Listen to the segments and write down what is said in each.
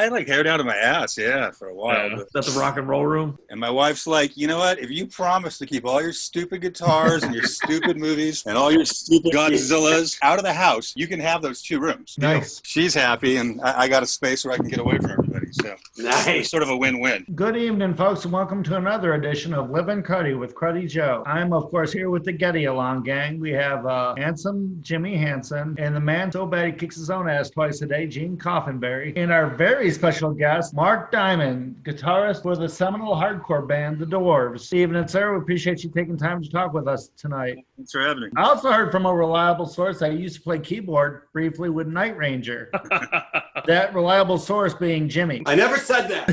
I had like hair down to my ass, for a while. Is that the rock and roll room? And my wife's like, you know what? If you promise to keep all your stupid guitars and your stupid movies and all your stupid Godzillas out of the house, you can have those 2 rooms. Nice. She's happy, and I got a space where I can get away from everybody. So nice. It's sort of a win-win. Good evening, folks, and welcome to another edition of Livin' Cruddy with Cruddy Joe. I'm, of course, here with the Getty Along gang. We have handsome Jimmy Hansen and the man so bad he kicks his own ass twice a day, Gene Coffinberry, and our very special guest, Marc Diamond, guitarist for the seminal hardcore band, The Dwarves. Evening, sir. We appreciate you taking time to talk with us tonight. Thanks for having me. I also heard from a reliable source that he used to play keyboard briefly with Night Ranger. That reliable source being Jimmy. I never said that.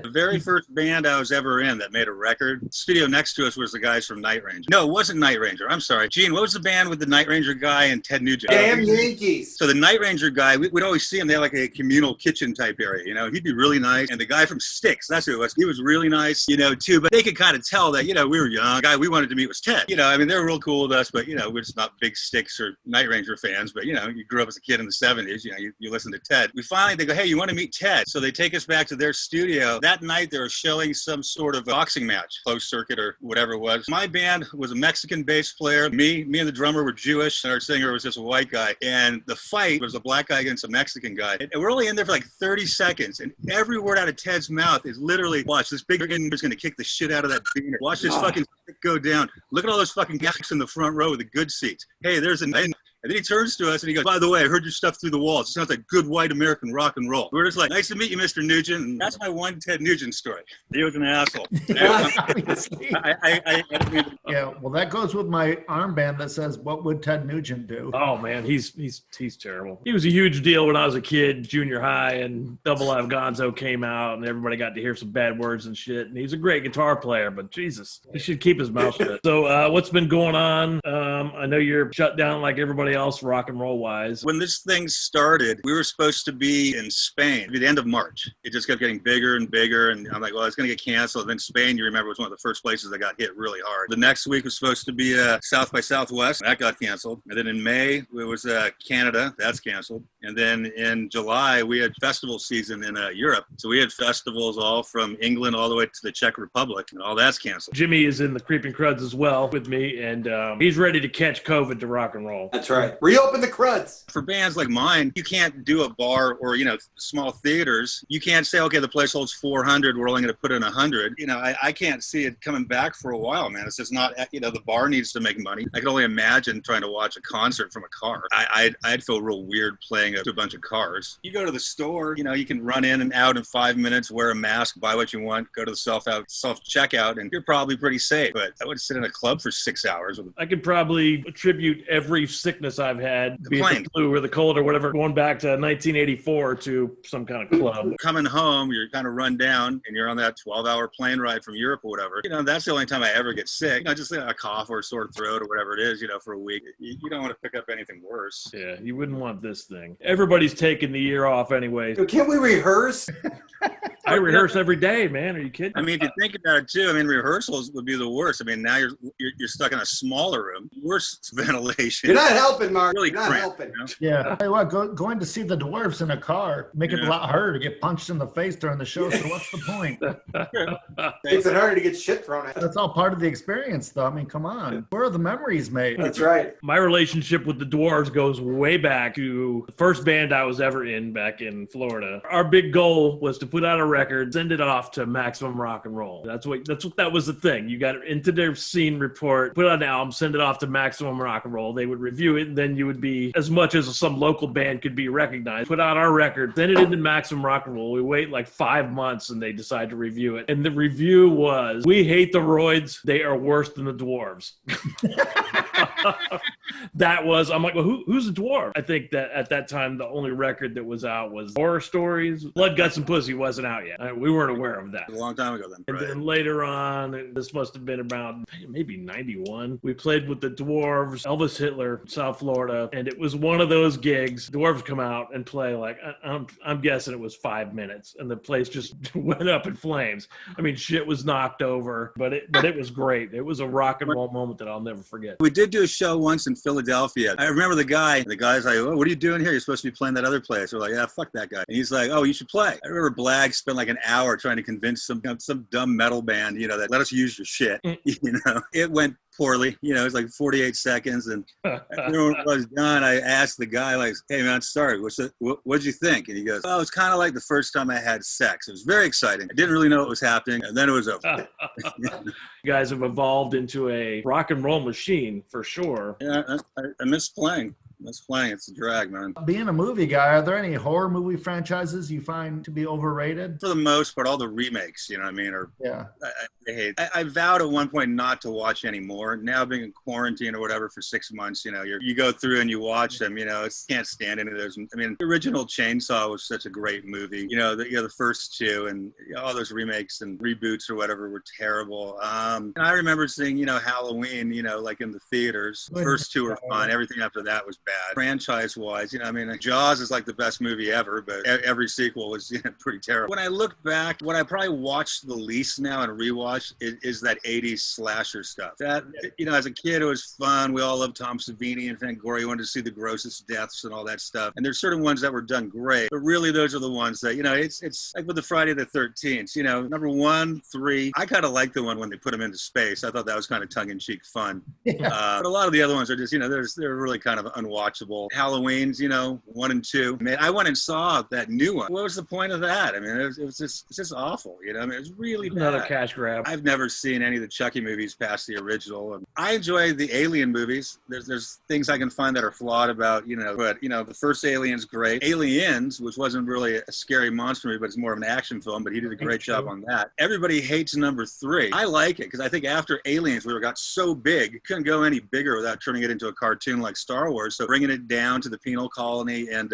The very first band I was ever in that made a record, the studio next to us was the guys from Night Ranger. No, it wasn't Night Ranger. I'm sorry. Gene, what was the band with the Night Ranger guy and Ted Nugent? Damn Yankees. So the Night Ranger guy, we'd always see him. They had like a communal kitchen type area, you know. He'd be really nice. And the guy from Styx, that's who it was. He was really nice, you know, too. But they could kind of tell that, you know, we were young. The guy we wanted to meet was Ted. You know, I mean, they were real cool with us, but, you know, we're just not big Styx or Night Ranger fans. But, you know, you grew up as a kid in the 70s, you know, you listen to Ted. They go, hey, you want to meet Ted? So they take us back to their studio. That night, they were showing some sort of boxing match, closed circuit or whatever it was. My band was a Mexican bass player. Me and the drummer were Jewish, and our singer was just a white guy. And the fight was a black guy against a Mexican guy. And we're only in there for like 30 seconds. And every word out of Ted's mouth is literally, watch, this big Indian is going to kick the shit out of that beaner. Watch this fucking go down. Look at all those fucking guys in the front row with the good seats. Hey, there's an... And then he turns to us and he goes, by the way, I heard your stuff through the walls. It sounds like good white American rock and roll. We're just like, nice to meet you, Mr. Nugent. And that's my one Ted Nugent story. He was an asshole. Yeah, well, that goes with my armband that says, what would Ted Nugent do? Oh, man, he's terrible. He was a huge deal when I was a kid, junior high, and Double Live Gonzo came out, and everybody got to hear some bad words and shit. And he's a great guitar player, but Jesus, he should keep his mouth shut. So what's been going on? I know you're shut down like everybody else rock and roll wise. When this thing started, we were supposed to be in Spain at the end of March. It just kept getting bigger and bigger, and I'm like, well, it's going to get canceled. And then Spain, you remember, was one of the first places that got hit really hard. The next week was supposed to be South by Southwest. That got canceled. And then in May, it was Canada. That's canceled. And then in July, we had festival season in Europe. So we had festivals all from England all the way to the Czech Republic, and all that's canceled. Jimmy is in the Creeping Cruds as well with me, and he's ready to catch COVID to rock and roll. That's right. Reopen the Cruds. For bands like mine, you can't do a bar or, you know, small theaters. You can't say, okay, the place holds 400. We're only going to put in 100. You know, I can't see it coming back for a while, man. It's just not, you know, the bar needs to make money. I can only imagine trying to watch a concert from a car. I'd feel real weird playing to a bunch of cars. You go to the store, you know, you can run in and out in 5 minutes, wear a mask, buy what you want, go to the self-checkout, and you're probably pretty safe. But I would sit in a club for 6 hours. I could probably attribute every sickness I've had, be it the flu or the cold or whatever, going back to 1984 to some kind of club. Coming home, you're kind of run down, and you're on that 12-hour plane ride from Europe or whatever. You know, that's the only time I ever get sick. You know, just a cough or a sore throat or whatever it is, you know, for a week. You don't want to pick up anything worse. Yeah, you wouldn't want this thing. Everybody's taking the year off anyway. Can't we rehearse? I rehearse every day, man. Are you kidding? I mean, if you think about it too, I mean, rehearsals would be the worst. I mean, now you're stuck in a smaller room, worse ventilation. You're not helping, Mark. Really You're not helping. You know? Yeah. I tell you what, going to see the Dwarves in a car make it a lot harder to get punched in the face during the show. So what's the point? Makes it harder to get shit thrown at. That's all part of the experience, though. I mean, come on. Where are the memories made? That's right. My relationship with the Dwarves goes way back to the first band I was ever in back in Florida. Our big goal was to put out a record, send it off to Maximum Rock and Roll. That was the thing. You got into their scene report, put out an album, send it off to Maximum Rock and Roll. They would review it, and then you would be, as much as some local band could be recognized, put out our record, send it into Maximum Rock and Roll. We wait like 5 months, and they decide to review it. And the review was, we hate the Roids. They are worse than the Dwarves. That was, I'm like, well, who's the Dwarf? I think that at that time, the only record that was out was Horror Stories. Blood, Guts, and Pussy wasn't out yet. We weren't aware of that. A long time ago then. And then later on, this must have been about maybe 91. We played with the Dwarves, Elvis Hitler, South Florida, and it was one of those gigs. Dwarves come out and play like, I'm guessing it was 5 minutes, and the place just went up in flames. I mean, shit was knocked over, but it was great. It was a rock and roll moment that I'll never forget. We did do a show once in Philadelphia. I remember the guy's like, oh, what are you doing here? You're supposed to be playing that other place. We're like, yeah, fuck that guy. And he's like, oh, you should play. I remember Blag spent like an hour trying to convince some dumb metal band, that let us use your shit. It went poorly. It was like 48 seconds. And when it was done, I asked the guy, like, hey, man, sorry, what'd you think? And he goes, oh, it's kind of like the first time I had sex. It was very exciting. I didn't really know what was happening. And then it was over. You guys have evolved into a rock and roll machine for sure. Yeah, I miss playing. It's a drag, man. Being a movie guy, are there any horror movie franchises you find to be overrated? For the most part, all the remakes, I hate. I vowed at one point not to watch anymore. Now being in quarantine or whatever for 6 months, you go through and you watch them. Can't stand any of those. The original Chainsaw was such a great movie. The first two and all those remakes and reboots or whatever were terrible. And I remember seeing, Halloween, like in the theaters. The first two were fun. Everything after that was bad. Franchise-wise, Jaws is like the best movie ever, but every sequel was pretty terrible. When I look back, what I probably watched the least now and rewatch is that 80s slasher stuff. That, as a kid, it was fun. We all loved Tom Savini and Fangoria. We wanted to see the grossest deaths and all that stuff. And there's certain ones that were done great, but really those are the ones that, it's like with the Friday the 13th, number 1, 3. I kind of like the one when they put them into space. I thought that was kind of tongue-in-cheek fun. But a lot of the other ones are just, they're really kind of unwatchable. Halloween's, 1 and 2. I went and saw that new one. What was the point of that? It's just awful. It was really bad. Another cash grab. I've never seen any of the Chucky movies past the original. And I enjoy the Alien movies. There's things I can find that are flawed about, but the first Alien's great. Aliens, which wasn't really a scary monster movie, but it's more of an action film, but he did a great job on that. Everybody hates number 3. I like it because I think after Aliens, we got so big, it couldn't go any bigger without turning it into a cartoon like Star Wars. So bringing it down to the penal colony and,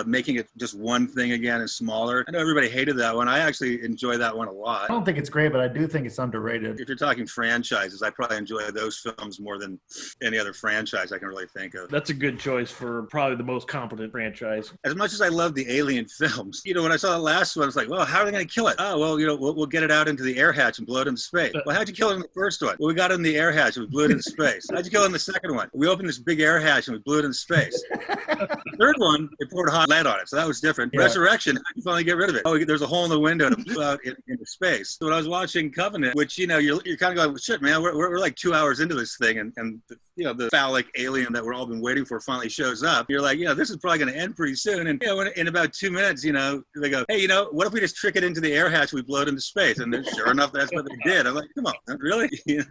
making it just one thing again and smaller. I know everybody hated that one. I actually enjoy that one a lot. I don't think it's great, but I do think it's underrated. If you're talking franchises, I probably enjoy those films more than any other franchise I can really think of. That's a good choice for probably the most competent franchise. As much as I love the Alien films, when I saw the last one, I was like, well, how are they going to kill it? Oh, well, we'll get it out into the air hatch and blow it into space. Well, how'd you kill it in the first one? Well, we got it in the air hatch and we blew it into space. How'd you kill it in the second one? We opened this big air hatch and we blew it into space. The third one, they poured hot lead on it, so that was different. Yeah. Resurrection, I can finally get rid of it. Oh, there's a hole in the window and it blew out into space. So when I was watching Covenant, which, you're kind of going, shit, man, we're like 2 hours into this thing and the phallic alien that we're all been waiting for finally shows up. You're like, this is probably going to end pretty soon. And, in about 2 minutes, they go, hey, what if we just trick it into the air hatch, we blow it into space? And then, sure enough, that's what they did. I'm like, come on, really?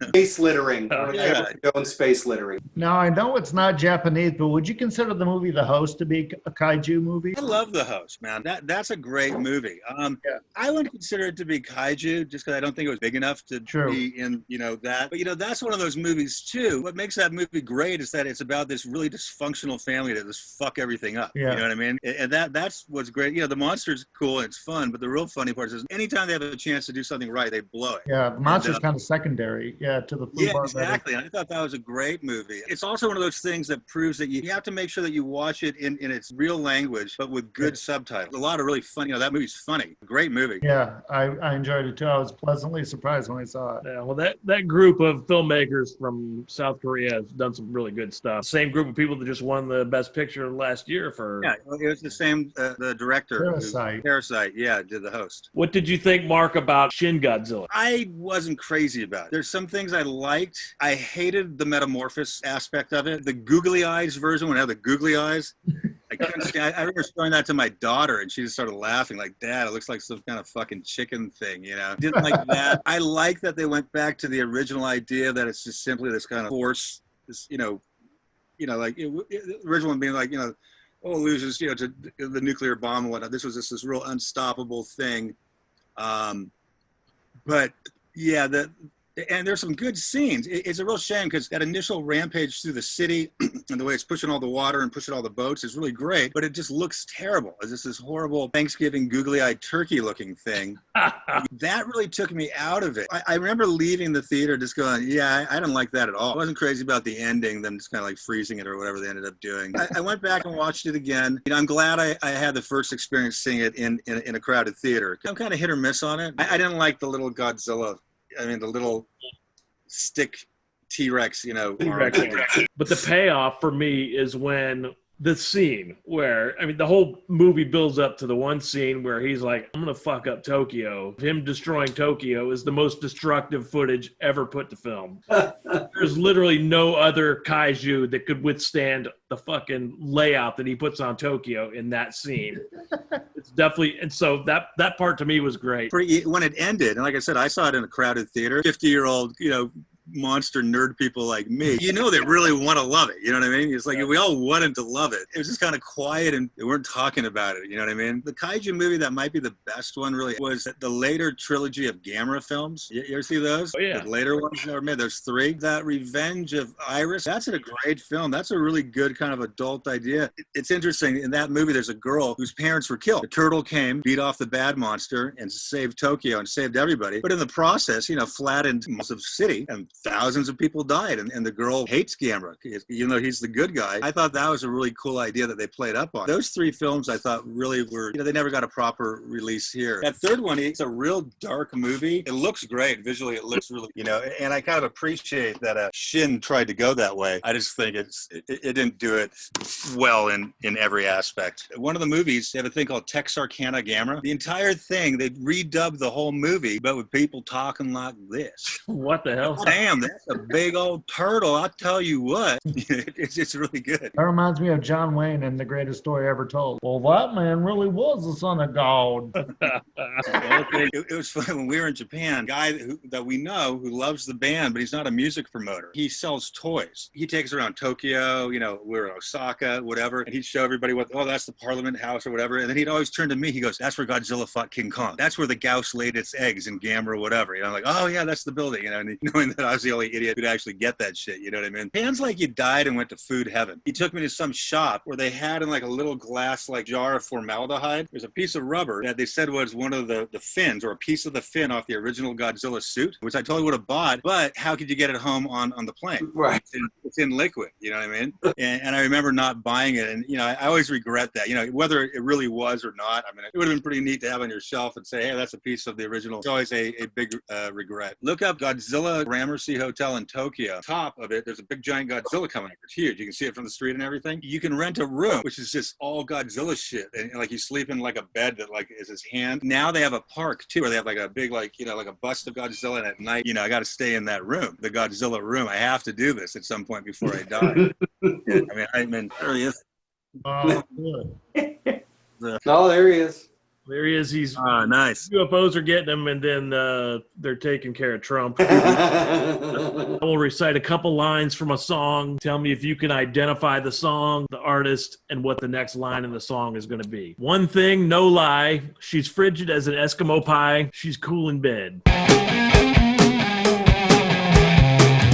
Space littering. Space littering. Now, I know it's not Japanese, but would you consider the movie The Host to be a kaiju movie? I love The Host, man. That's a great movie. I wouldn't consider it to be kaiju just because I don't think it was big enough to be in, that. But, that's one of those movies, too. What makes that movie great is that it's about this really dysfunctional family that just fuck everything up. Yeah. You know what I mean? And that's what's great. The monster's cool and it's fun, but the real funny part is anytime they have a chance to do something right, they blow it. Yeah, the monster's kind of secondary, to the Yeah, exactly. And I thought that was a great movie. It's also one of those things that proves that you have to make sure that you watch it in its real language, but with good subtitles. A lot of really funny, that movie's funny. Great movie. Yeah, I enjoyed it too. I was pleasantly surprised when I saw it. Yeah, well, that group of filmmakers from South Korea has done some really good stuff. Same group of people that just won the Best Picture last year for... Yeah, it was the same, the director. Parasite, yeah, did The Host. What did you think, Mark, about Shin Godzilla? I wasn't crazy about it. There's some things I liked. I hated the metamorphosis aspect of it. The googly eyes version, when I had the googly eyes, I couldn't stand. I remember showing that to my daughter, and she just started laughing, like, "Dad, it looks like some kind of fucking chicken thing," Didn't like that. I like that they went back to the original idea that it's just simply this kind of force, this, like the original one being like, loses, to the nuclear bomb and whatnot. This was just this real unstoppable thing. But yeah, and there's some good scenes. It's a real shame because that initial rampage through the city and the way it's pushing all the water and pushing all the boats is really great, but it just looks terrible. It's just this horrible Thanksgiving googly-eyed turkey looking thing. That really took me out of it. I remember leaving the theater just going, yeah, I didn't like that at all. I wasn't crazy about the ending, them just kind of like freezing it or whatever they ended up doing. I went back and watched it again. I'm glad I had the first experience seeing it in a crowded theater. I'm kind of hit or miss on it. I didn't like the little Godzilla. The little stick T-Rex, T-Rex. But the payoff for me is when the scene where, I mean, the whole movie builds up to the one scene where he's like, I'm going to fuck up Tokyo. Him destroying Tokyo is the most destructive footage ever put to film. There's literally no other kaiju that could withstand the fucking layout that he puts on Tokyo in that scene. It's definitely, and so that part to me was great. When it ended, and like I said, I saw it in a crowded theater, 50-year-old, monster nerd people like me, they really want to love it. You know what I mean? It's like we all wanted to love it. It was just kind of quiet and they weren't talking about it. You know what I mean? The kaiju movie that might be the best one really was the later trilogy of Gamera films. You ever see those? Oh, yeah. The later ones that were made. There's 3. That Revenge of Iris, that's a great film. That's a really good kind of adult idea. It's interesting. In that movie, there's a girl whose parents were killed. The turtle came, beat off the bad monster and saved Tokyo and saved everybody. But in the process, flattened massive city and thousands of people died, and the girl hates Gamera, even though he's the good guy. I thought that was a really cool idea that they played up on. Those 3 films I thought really were, they never got a proper release here. That third one, it's a real dark movie. It looks great. Visually, it looks really, and I kind of appreciate that Shin tried to go that way. I just think it didn't do it well in every aspect. One of the movies, they have a thing called Texarkana Gamera. The entire thing, they redubbed the whole movie, but with people talking like this. What the hell? Damn, that's a big old turtle. I'll tell you what. It's really good. That reminds me of John Wayne in The Greatest Story Ever Told. Well, that man really was the son of God. It was fun when we were in Japan. A guy that we know who loves the band, but he's not a music promoter. He sells toys. He takes around Tokyo, we're in Osaka, whatever, and he'd show everybody that's the Parliament House or whatever. And then he'd always turn to me. He goes, that's where Godzilla fought King Kong. That's where the Gauss laid its eggs in Gamera, whatever. I'm like, oh yeah, that's the building. And knowing that I was the only idiot who'd actually get that shit, you know what I mean? Japan's like you died and went to food heaven. He took me to some shop where they had in like a little glass jar of formaldehyde. There's a piece of rubber that they said was one of the fins or a piece of the fin off the original Godzilla suit, which I totally would have bought, but how could you get it home on the plane? Right. It's in liquid, you know what I mean? And I remember not buying it, and I always regret that, whether it really was or not. I mean, it would have been pretty neat to have on your shelf and say, hey, that's a piece of the original. It's always a big regret. Look up Godzilla Gramercy Hotel in Tokyo. Top of it, there's a big giant Godzilla coming up. It's huge. You can see it from the street and everything. You can rent a room, which is just all Godzilla shit. And like you sleep in like a bed that like is his hand. Now they have a park too, where they have like a big like a bust of Godzilla, and at night, I got to stay in that room, the Godzilla room. I have to do this at some point before I die. I mean, there he is. Oh, good. Oh, there he is. There he is. He's nice. UFOs are getting him, and then they're taking care of Trump. I will recite a couple lines from a song. Tell me if you can identify the song, the artist, and what the next line in the song is going to be. One thing, no lie. She's frigid as an Eskimo pie. She's cool in bed.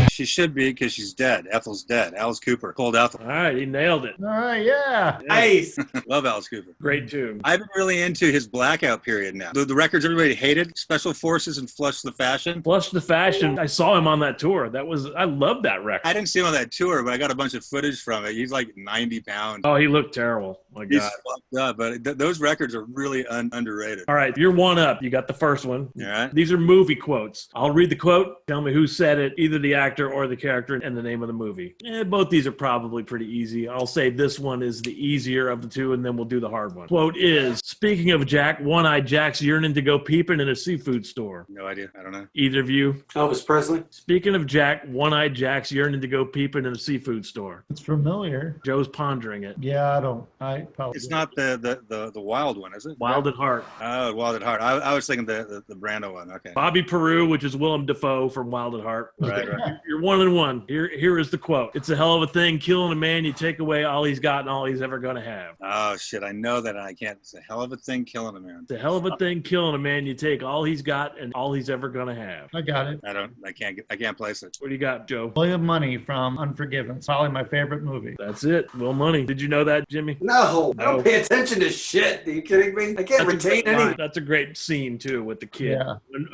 She should be, because she's dead. Ethel's dead. Alice Cooper. Cold Ethel. All right, he nailed it. All right, yeah. Nice. Love Alice Cooper. Great tune. I've been really into his blackout period now. The records everybody hated, Special Forces and Flush the Fashion. Flush the Fashion. I saw him on that tour. I love that record. I didn't see him on that tour, but I got a bunch of footage from it. He's like 90 pounds. Oh, he looked terrible. My He's God. fucked up, but those records are really underrated. All right, you're one up. You got the first one. All right. These are movie quotes. I'll read the quote. Tell me who said it, either the actor or the character, and the name of the movie. Both these are probably pretty easy. I'll say this one is the easier of the two, and then we'll do the hard one. Quote is, speaking of Jack, one-eyed Jack's yearning to go peeping in a seafood store. No idea. I don't know. Either of you? Elvis Presley. Speaking of Jack, one-eyed Jack's yearning to go peeping in a seafood store. It's familiar. Joe's pondering it. Yeah, I probably. It's not the wild one, is it? Wild at Heart. Oh, Wild at Heart. I was thinking the Brando one. Okay. Bobby Peru, which is Willem Dafoe from Wild at Heart. Right. You're 1-1. Here is the quote. It's a hell of a thing killing a man. You take away all he's got and all he's ever going to have. Oh, shit. I know that, and I can't. It's a hell of a thing killing a man. It's a hell of a thing killing a man. You take all he's got and all he's ever going to have. I got it. I can't place it. What do you got, Joe? William Money from Unforgiven. It's probably my favorite movie. That's it. Will Money. Did you know that, Jimmy? No, I don't pay attention to shit. Are you kidding me? I can't retain any. That's a great scene, too, with the kid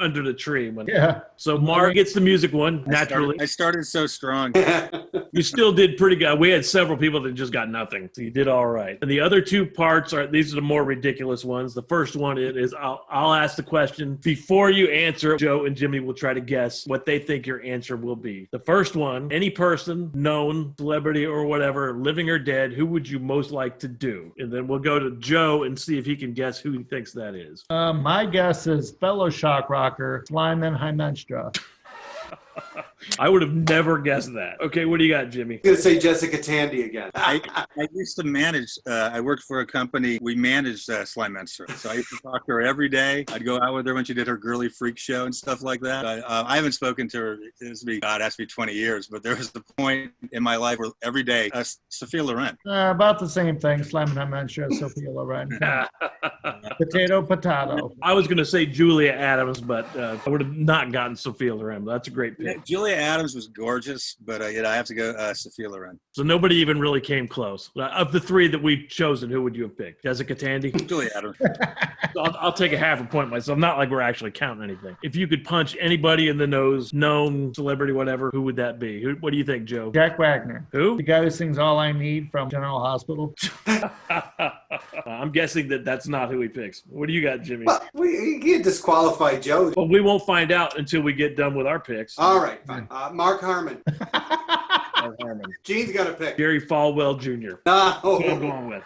under the tree. Yeah. So Mark gets the music one, naturally. I started so strong. You still did pretty good. We had several people that just got nothing. So you did all right. And the other two parts these are the more ridiculous ones. The first one is I'll ask the question. Before you answer, Joe and Jimmy will try to guess what they think your answer will be. The first one, any person, known, celebrity or whatever, living or dead, who would you most like to do? And then we'll go to Joe and see if he can guess who he thinks that is. My guess is fellow shock rocker, Slyman Hymenstra. I would have never guessed that. Okay, what do you got, Jimmy? I'm going to say Jessica Tandy again. I used to manage, I worked for a company, we managed Sly Menster. So I used to talk to her every day. I'd go out with her when she did her girly freak show and stuff like that. I haven't spoken to her, it has to be 20 years, but there was a point in my life where every day, Sophia Loren. About the same thing, Slyman Hymenstra, Sophia Loren. Potato. I was going to say Julia Adams, but I would have not gotten Sophia Loren. That's a great pick. Yeah, Julia Adams was gorgeous, but I have to go Sophia Loren. So nobody even really came close. Of the three that we've chosen, who would you have picked? Jessica Tandy? Julia Adams. So I'll take a half a point myself. Not like we're actually counting anything. If you could punch anybody in the nose, known, celebrity, whatever, who would that be? What do you think, Joe? Jack Wagner. Who? The guy who sings All I Need from General Hospital. I'm guessing that's not who he picks. What do you got, Jimmy? Well, you can't disqualify Joe. Well, we won't find out until we get done with our picks. All right, fine. Mark Harmon. Mark Harmon. Gene's got a pick. Gary Falwell Jr. No. Who I'm going with.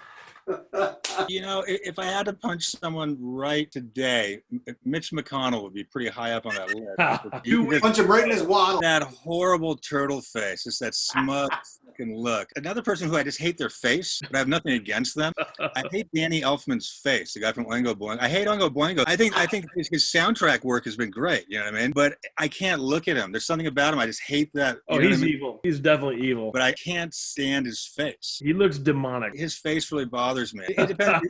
You know, if I had to punch someone right today, Mitch McConnell would be pretty high up on that list. You Punch him right in his waddle. That horrible turtle face, just that smug fucking look. Another person who I just hate their face, but I have nothing against them. I hate Danny Elfman's face, the guy from Oingo Boingo. I hate Oingo Boingo. I think his soundtrack work has been great, you know what I mean? But I can't look at him. There's something about him. I just hate that. Oh, he's evil. He's definitely evil. But I can't stand his face. He looks demonic. His face really bothers me. It depends.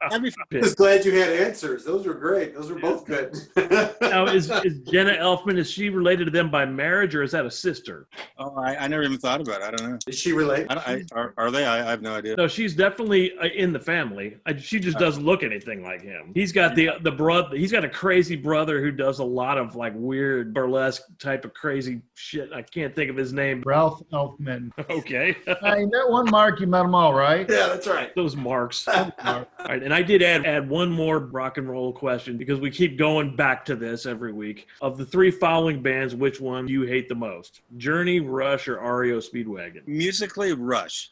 I'm just glad you had answers. Those were great. Those were both good. Now, is Jenna Elfman, is she related to them by marriage, or is that a sister? Oh, I never even thought about it. I don't know. Is she related? Are they? I have no idea. No, she's definitely in the family. She just doesn't look anything like him. He's got the brother. He's got a crazy brother who does a lot of like weird burlesque type of crazy shit. I can't think of his name. Ralph Elfman. Okay. Hey, that one Mark, you met them all, right? Yeah, that's right. Those marks. All right, and I did add one more rock and roll question because we keep going back to this every week. Of the three following bands, which one do you hate the most? Journey, Rush, or REO Speedwagon? Musically, Rush.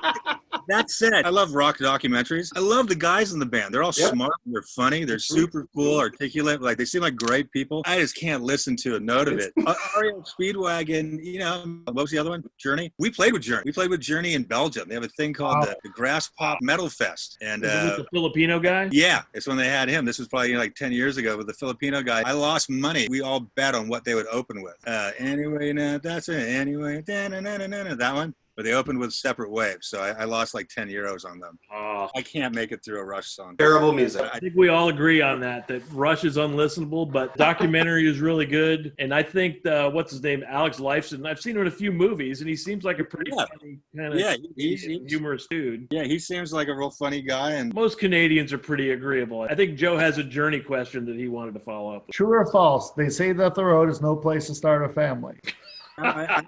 That said, I love rock documentaries. I love the guys in the band. They're all smart. They're funny. They're super cool, articulate. Like, they seem like great people. I just can't listen to a note of it. REO Speedwagon, you know, what was the other one? Journey? We played with Journey. We played with Journey in Belgium. They have a thing called the Grass Pop Metal Fest. And with the Filipino guy? Yeah, it's when they had him. This was probably like 10 years ago with the Filipino guy. I lost money. We all bet on what they would open with. Anyway, no, that's it. Anyway, that one. But they opened with Separate Waves, so I lost like 10 euros on them. Oh. I can't make it through a Rush song. Terrible music. I think we all agree on that Rush is unlistenable, but documentary is really good. And I think, what's his name, Alex Lifeson, I've seen him in a few movies, and he seems like a pretty funny kind of he's humorous dude. Yeah, he seems like a real funny guy. And most Canadians are pretty agreeable. I think Joe has a Journey question that he wanted to follow up with. True or false? They say that the road is no place to start a family. I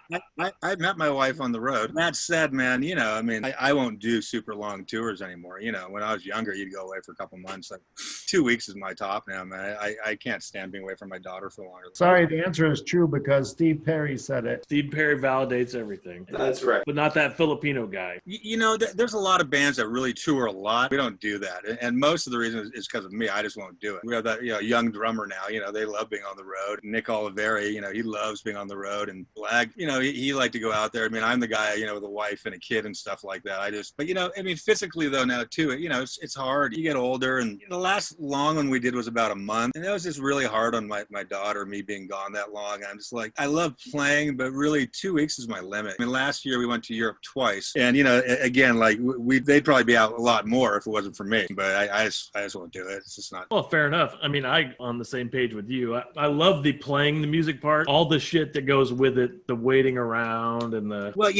met my wife on the road. That said, man, you know, I mean, I won't do super long tours anymore. You know, when I was younger, you'd go away for a couple months. Like 2 weeks is my top now, man. I can't stand being away from my daughter for longer. Sorry, the answer is true because Steve Perry said it. Steve Perry validates everything. That's right. But not that Filipino guy. You know, there's a lot of bands that really tour a lot. We don't do that. And most of the reason is because of me. I just won't do it. We have that, you know, young drummer now. You know, they love being on the road. Nick Oliveri, you know, he loves being on the road. And Blag, you know, he liked to go out there. I mean, I'm the guy, you know, with a wife and a kid and stuff like that. But, you know, I mean, physically though now too, you know, it's hard. You get older, and the last long one we did was about a month. And that was just really hard on my daughter, me being gone that long. I'm just like, I love playing, but really 2 weeks is my limit. I mean, last year we went to Europe twice. And, you know, again, like they'd probably be out a lot more if it wasn't for me. But I just won't do it. It's just not. Well, fair enough. I mean, on the same page with you. I love the playing the music part, all the shit that goes with it. it, the waiting around and the... Well,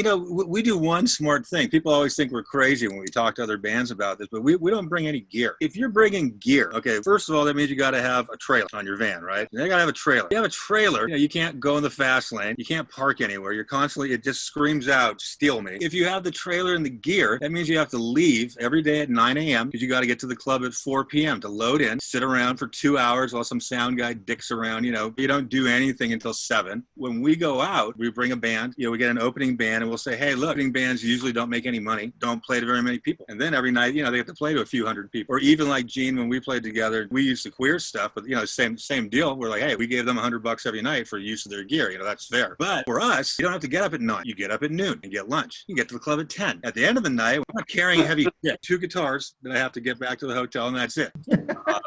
we do one smart thing. People always think we're crazy when we talk to other bands about this, but we don't bring any gear. If you're bringing gear, okay, first of all, that means you got to have a trailer on your van, right? You got to have a trailer. If you have a trailer, you can't go in the fast lane. You can't park anywhere. You're constantly, it just screams out, steal me. If you have the trailer and the gear, that means you have to leave every day at 9 a.m. because you got to get to the club at 4 p.m. to load in, sit around for 2 hours while some sound guy dicks around. You don't do anything until 7. When we go out, we bring a band, we get an opening band and we'll say, hey, look, opening bands usually don't make any money, don't play to very many people. And then every night, they have to play to a few hundred people. Or even like Gene, when we played together, we used the queer stuff, but same deal. We're like, hey, we gave them $100 every night for use of their gear. That's fair. But for us, you don't have to get up at 9. You get up at noon and get lunch. You get to the club at 10. At the end of the night, we're not carrying heavy shit. 2 guitars that I have to get back to the hotel, and that's it.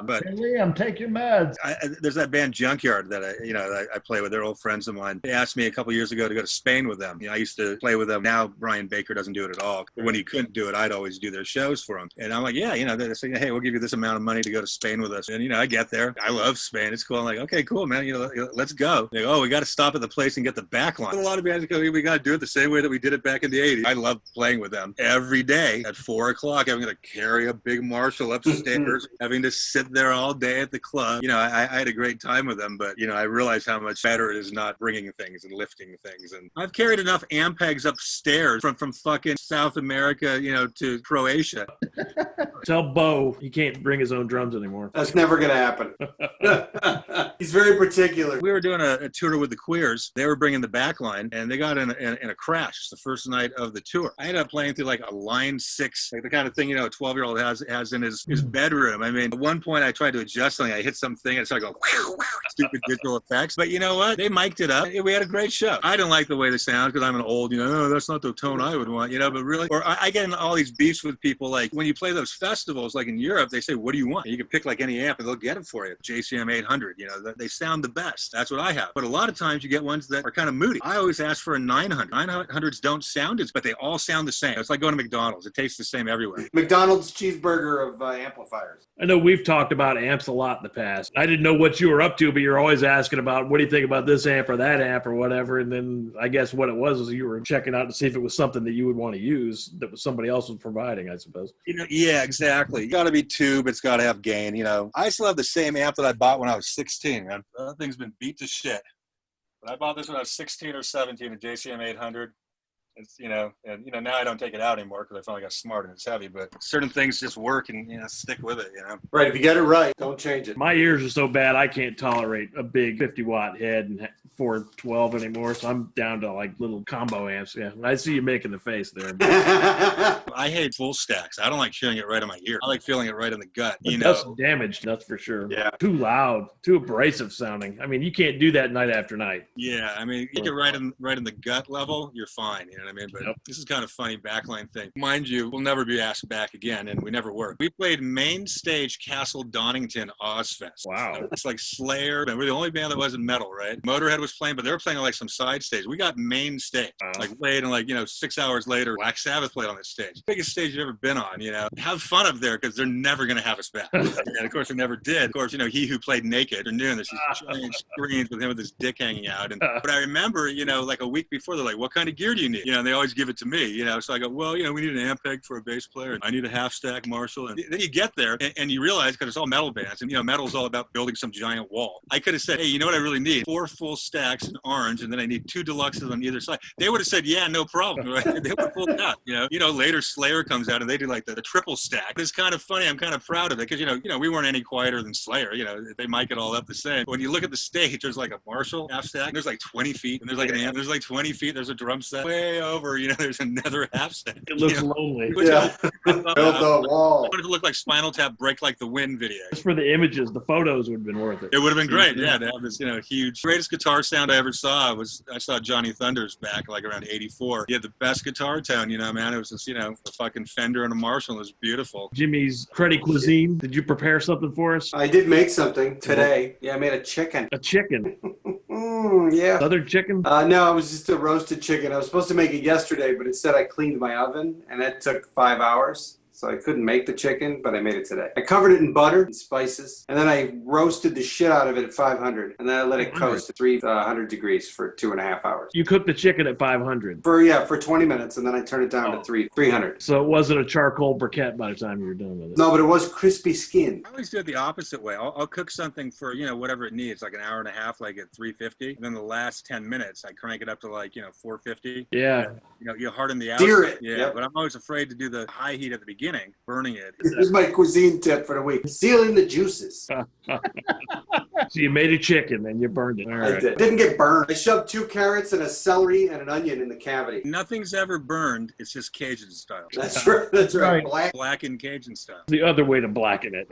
But hey, Liam, take your meds. There's that band Junkyard that I play with. They're old friends of mine. They asked me a couple years ago to go to Spain with them. I used to play with them. Now Brian Baker doesn't do it at all. But when he couldn't do it, I'd always do their shows for him. And I'm like, yeah, they say, hey, we'll give you this amount of money to go to Spain with us. And I get there. I love Spain. It's cool. I'm like, okay, cool, man. Let's go. They go, oh, we got to stop at the place and get the back line. A lot of bands go, we got to do it the same way that we did it back in the 80s. I love playing with them every day at 4 o'clock. Having to carry a big Marshall upstairs, having to sit there all day at the club. I had a great time with them, but I realized how much better it is not bringing things and lifting things. And I've carried enough Ampegs upstairs from fucking South America, to Croatia. Tell Bo he can't bring his own drums anymore. That's never going to happen. He's very particular. We were doing a tour with the Queers. They were bringing the back line, and they got in a crash the first night of the tour. I ended up playing through like a line 6, like the kind of thing, a 12-year-old has in his bedroom. I mean, at one point I tried to adjust something. I hit something and it started going, wow, wow, stupid digital effects. But you know what? They mic'd it up. We had a great show. I didn't like the way they sound because I'm an old, oh, that's not the tone I would want, but really, or I get in all these beefs with people. Like when you play those festivals, like in Europe, they say, what do you want? And you can pick like any amp and they'll get it for you. JCM 800, they sound the best. That's what I have. But a lot of times you get ones that are kind of moody. I always ask for a 900. 900s don't sound as, but they all sound the same. It's like going to McDonald's. It tastes the same everywhere. McDonald's cheeseburger of amplifiers. I know we've talked about amps a lot in the past. I didn't know what you were up to, but you're always asking about what do you think about this amp or that amp or whatever. And then I guess what it was you were checking out to see if it was something that you would want to use that was somebody else was providing, I suppose. Yeah, exactly. You got to be tube. It's got to have gain. I still have the same amp that I bought when I was 16, man. That thing's been beat to shit. But I bought this when I was 16 or 17, a JCM 800. It's, now I don't take it out anymore because I finally got smart and it's heavy, but certain things just work and, stick with it, Right. If you get it right, don't change it. My ears are so bad, I can't tolerate a big 50-watt head and 412 anymore, so I'm down to like little combo amps. Yeah, I see you making the face there. I hate full stacks. I don't like feeling it right in my ear. I like feeling it right in the gut, That's damaged, that's for sure. Yeah. Too loud, too abrasive sounding. I mean, you can't do that night after night. Yeah, I mean, you get right in the gut level, you're fine, what I mean? But This is kind of funny backline thing. Mind you, we'll never be asked back again, and we never were. We played main stage Castle Donington Ozfest. Wow. It's like Slayer, and we're the only band that wasn't metal, right? Motorhead was playing, but they were playing on like some side stage. We got main stage. Like played, and 6 hours later, Black Sabbath played on this stage. Biggest stage you've ever been on, Have fun up there because they're never going to have us back. And of course, they never did. Of course, he who played naked, or noon, there's these giant screens with him with his dick hanging out. But I remember, like a week before, they're like, what kind of gear do you need? And they always give it to me, So I go, well, we need an Ampeg for a bass player, and I need a half stack Marshall. And then you get there and you realize, because it's all metal bands, and metal's all about building some giant wall. I could have said, hey, you know what I really need? 4 full stacks in orange, and then I need 2 deluxes on either side. They would have said, yeah, no problem. Right? They would have pulled it out. Later Slayer comes out and they do like the triple stack. It's kind of funny. I'm kind of proud of it because we weren't any quieter than Slayer. They mic it all up the same. But when you look at the stage, there's like a Marshall half stack. There's like 20 feet, and there's like an amp. There's like 20 feet. There's a drum set way over. There's another half stack. It looks lonely. Yeah. Build the wall. I wanted to look like Spinal Tap Break Like the Wind video. Just for the images, the photos would have been worth it. It would have been great, yeah, to have this, huge. Greatest guitar sound I ever saw was I saw Johnny Thunders back like around '84. He had the best guitar tone, man. It was just, a fucking Fender and a Marshall. It was beautiful. Jimmy's Cruddy cuisine. Did you prepare something for us? I did make something today. Yeah, I made a chicken. A chicken. Yeah. Southern chicken? No, it was just a roasted chicken. I was supposed to make it yesterday, but instead I cleaned my oven, and that took 5 hours. so I couldn't make the chicken, but I made it today. I covered it in butter and spices, and then I roasted the shit out of it at 500, and then I let it coast at 300 degrees for 2.5 hours. You cooked the chicken at 500? For 20 minutes, and then I turned it down to 300. So it wasn't a charcoal briquette by the time you were done with it? No, but it was crispy skin. I always do it the opposite way. I'll cook something for, whatever it needs, like an hour and a half, like at 350. And then the last 10 minutes, I crank it up to 450. Yeah. You harden the outside. Sear it. Yeah, Yep. but I'm always afraid to do the high heat at the beginning, burning it. Here's my cuisine tip for the week. Seal in the juices. So you made a chicken and you burned it. All right. I did. Didn't get burned. I shoved 2 carrots and a celery and an onion in the cavity. Nothing's ever burned. It's just Cajun style. That's right. That's right. Blackened Cajun style. The other way to blacken it.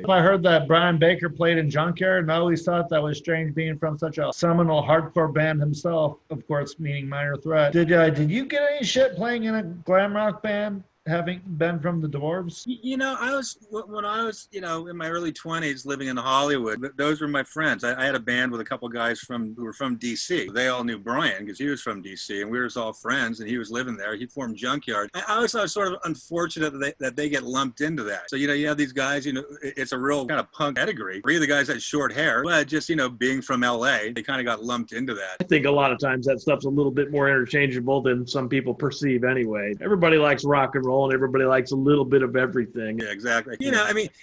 I heard that Brian Baker played in Junkyard, and I always thought that was strange being from such a seminal hardcore band himself, of course, meaning Minor Threat. Did you get any shit playing in a glam rock band, having been from the Dwarves? When I was, in my early 20s living in Hollywood, those were my friends. I had a band with a couple guys who were from DC. They all knew Brian because he was from DC, and we were all friends, and he was living there. He formed Junkyard. I always thought it was sort of unfortunate that they get lumped into that. So, you have these guys, it's a real kind of punk pedigree. 3 of the guys had short hair, but just, being from LA, they kind of got lumped into that. I think a lot of times that stuff's a little bit more interchangeable than some people perceive anyway. Everybody likes rock and roll, and everybody likes a little bit of everything. Yeah, exactly.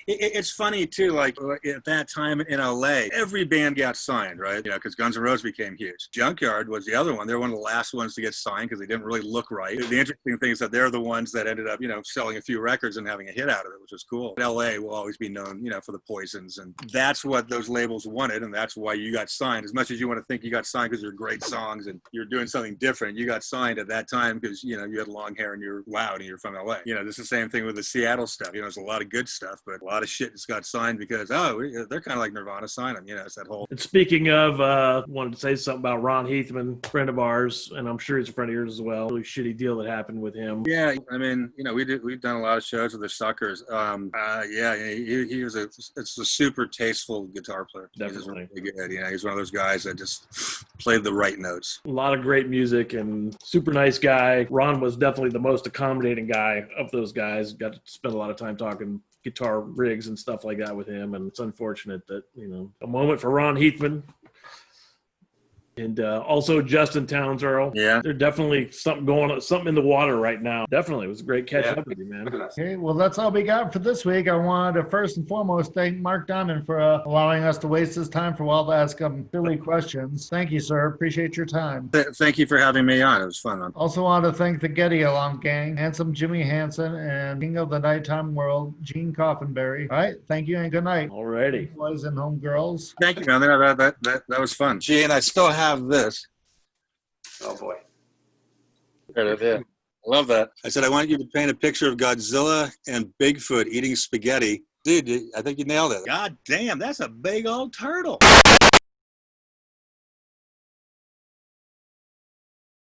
It's funny too, like at that time in LA, every band got signed, right? Because Guns N' Roses became huge. Junkyard was the other one. They're one of the last ones to get signed because they didn't really look right. The interesting thing is that they're the ones that ended up, selling a few records and having a hit out of it, which was cool. LA will always be known, for the Poisons, and that's what those labels wanted, and that's why you got signed. As much as you want to think you got signed because you're great songs and you're doing something different, you got signed at that time because, you had long hair and you're loud and you're from LA. This is the same thing with the Seattle stuff. There's a lot of good stuff, but a lot of shit just got signed because, they're kind of like Nirvana, sign them. It's that whole. And speaking of, wanted to say something about Ron Heathman, friend of ours, and I'm sure he's a friend of yours as well. Really shitty deal that happened with him. Yeah, we've done a lot of shows with the Suckers. He was it's a super tasteful guitar player. Definitely. He's really good. He's one of those guys that just played the right notes. A lot of great music and super nice guy. Ron was definitely the most accommodating guy of those guys. Got to spend a lot of time talking guitar rigs and stuff like that with him, and it's unfortunate that a moment for Ron Heathman. And also Justin Towns Earl. Yeah. There's definitely something going on, something in the water right now. Definitely. It was a great catch up with you, man. Okay, well, that's all we got for this week. I wanted to first and foremost thank Marc Diamond for allowing us to waste his time for a while to ask him silly questions. Thank you, sir. Appreciate your time. Thank you for having me on. It was fun, man. Also want to thank the Getty Along gang, Handsome Jimmy Hansen, and King of the Nighttime World, Gene Coffinberry. All right, thank you and good night. Alrighty. Boys and home girls. Thank you, man. That was fun. Gee, and I still have this. Oh boy. I love that. I said I want you to paint a picture of Godzilla and Bigfoot eating spaghetti. Dude, I think you nailed it. God damn, that's a big old turtle.